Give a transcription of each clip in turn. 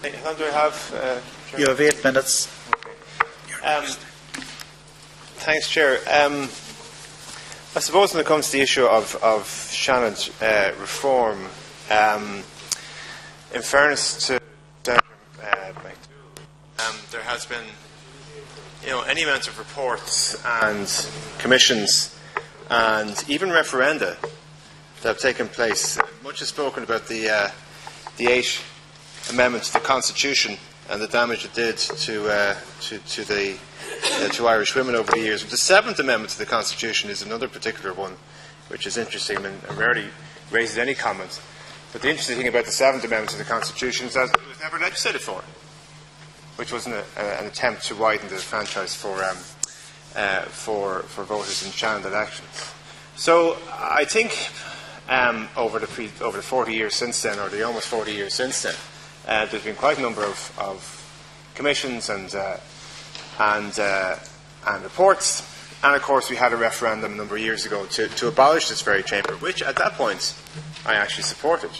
How do I have? You have 8 minutes. Okay. Thanks, Chair. I suppose when it comes to the issue of Seanad reform, in fairness to Senator McDougall, there has been, any amount of reports and commissions and even referenda that have taken place. Much is spoken about the 8th Amendment to the Constitution and the damage it did to Irish women over the years. But the 7th Amendment to the Constitution is another particular one, which is interesting and rarely raises any comment. But the interesting thing about the 7th Amendment to the Constitution is that it was never legislated for, which was an attempt to widen the franchise for voters in Seanad elections. So I think over the 40 years since then, or the almost 40 years since then, there's been quite a number of commissions and reports, and of course we had a referendum a number of years ago to abolish this very chamber, which at that point I actually supported.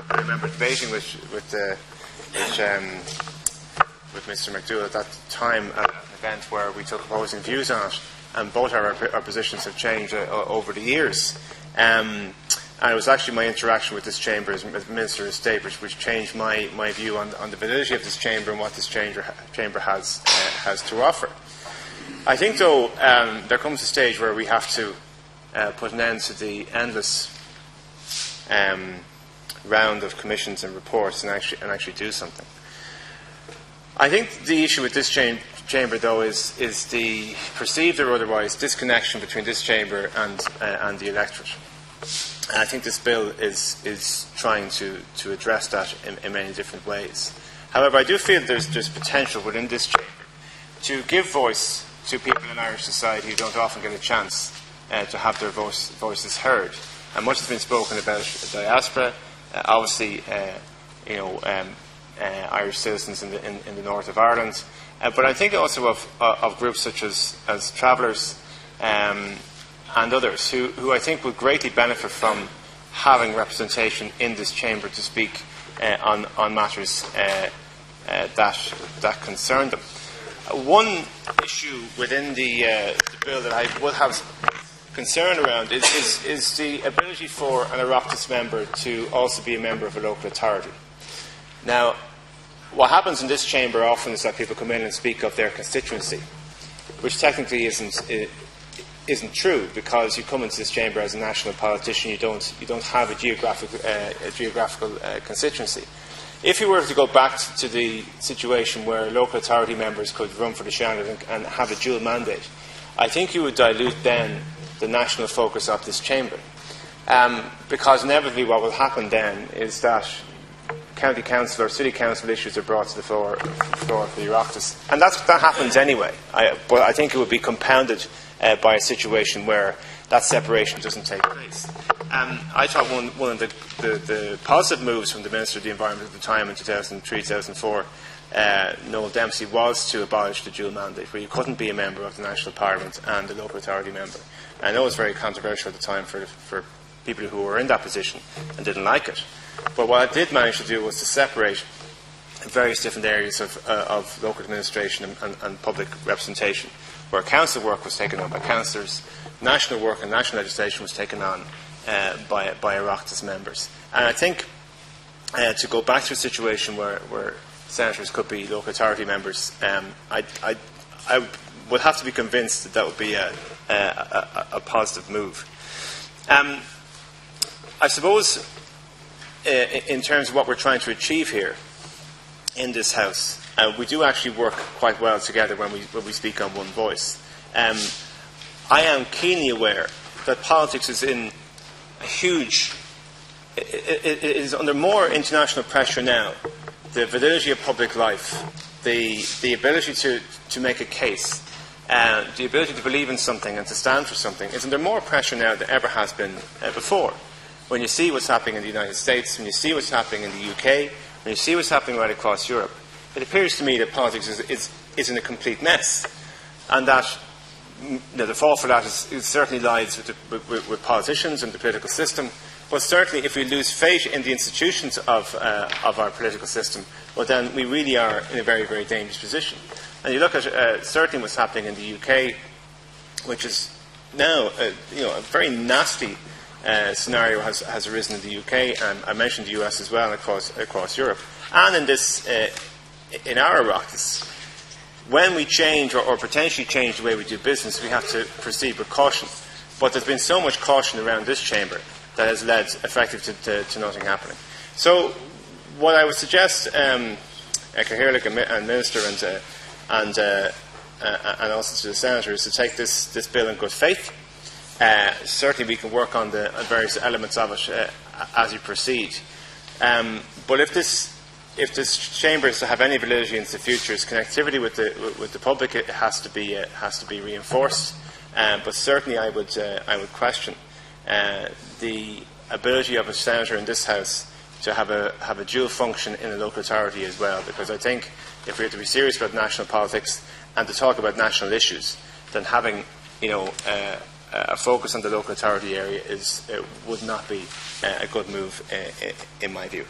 I remember debating with Mr. McDougall at that time at an event where we took opposing views on it, and both our positions have changed over the years. And it was actually my interaction with this chamber as Minister of State which changed my view on the validity of this chamber and what this chamber has to offer. I think, though, there comes a stage where we have to put an end to the endless round of commissions and reports and actually do something. I think the issue with this chamber, though, is the perceived or otherwise disconnection between this chamber and the electorate. And I think this bill is trying to address that in many different ways. However, I do feel there's potential within this chamber to give voice to people in Irish society who don't often get a chance to have their voices heard. And much has been spoken about diaspora, obviously, Irish citizens in the north of Ireland, but I think also of groups such as travellers and others who I think would greatly benefit from having representation in this chamber to speak on matters that concern them. One issue within the bill that I would have concern around is the ability for an Oireachtas member to also be a member of a local authority. Now, what happens in this chamber often is that people come in and speak of their constituency, which technically isn't true, because you come into this chamber as a national politician, you don't have a geographical constituency. If you were to go back to the situation where local authority members could run for the Seanad and have a dual mandate, I think you would dilute then the national focus of this chamber, because inevitably what will happen then is that county council or city council issues are brought to the floor for the Oireachtas, and that happens anyway. But I think it would be compounded by a situation where that separation doesn't take place. I thought one of the positive moves from the Minister of the Environment at the time in 2003-2004, Noel Dempsey, was to abolish the dual mandate, where you couldn't be a member of the National Parliament and a local authority member. And I know it was very controversial at the time for people who were in that position and didn't like it. But what I did manage to do was to separate various different areas of local administration and public representation, where council work was taken on by councillors, national work and national legislation was taken on by Oireachtas members. And I think to go back to a situation where senators could be local authority members, I would have to be convinced that would be a positive move. I suppose in terms of what we're trying to achieve here in this House, we do actually work quite well together when we speak on one voice. I am keenly aware that politics is in a huge... It is under more international pressure now. The validity of public life, the ability to make a case, the ability to believe in something and to stand for something is under more pressure now than ever has been before. When you see what's happening in the United States, when you see what's happening in the UK, when you see what's happening right across Europe, it appears to me that politics is in a complete mess, and that the fault for that certainly lies with politicians and the political system, But certainly, if we lose faith in the institutions of our political system, well, then we really are in a very, very dangerous position. And you look at certainly what's happening in the UK, which is now a very nasty scenario has arisen in the UK, and I mentioned the US as well, and across Europe. And in this, in our Oireachtas, when we change or potentially change the way we do business, we have to proceed with caution. But there's been so much caution around this chamber that has led effectively to nothing happening. So what I would suggest, Cathaoirleach and Minister and also to the Senator, is to take this bill in good faith. Certainly we can work on the various elements of it as you proceed. But if this chamber is to have any validity into the future, its connectivity with the public, it has to be reinforced. But certainly I would question the ability of a senator in this House to have a dual function in a local authority as well, because I think if we are to be serious about national politics and to talk about national issues, then having a focus on the local authority area would not be a good move in my view.